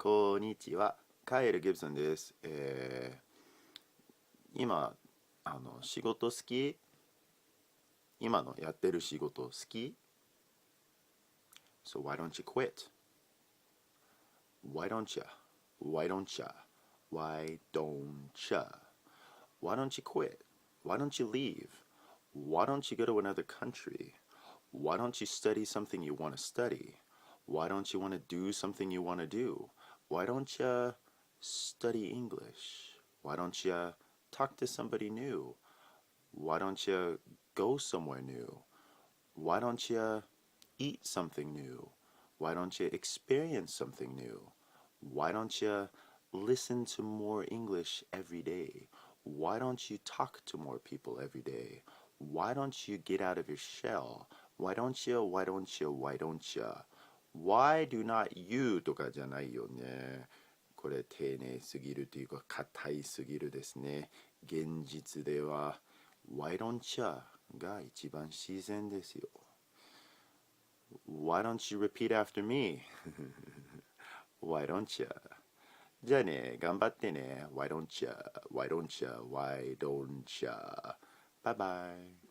こんにちは。カエル・ギブソンです。今、仕事好き？今のやってる仕事好き？ So why don't you quit? Why don't ya? Why don't ya? Why don't ya? Why don't you quit? Why don't you leave? Why don't you go to another country? Why don't you study something you want to study? Why don't you want to do something you want to do? Why don't you study English? Why don't you talk to somebody new? Why don't you go somewhere new? Why don't you eat something new? Why don't you experience something new? Why don't you listen to more English every day? Why don't you talk to more people every day? Why don't you get out of your shell? Why don't you? Why don't you? Why don't you? Why do not you とかじゃないよね。これ丁寧すぎるというか硬いすぎるですね。現実では Why don't you が一番自然ですよ。Why don't you repeat after me? Why don't you? じゃあね、頑張ってね。Why don't you? Why don't you? Why don't you? Bye bye.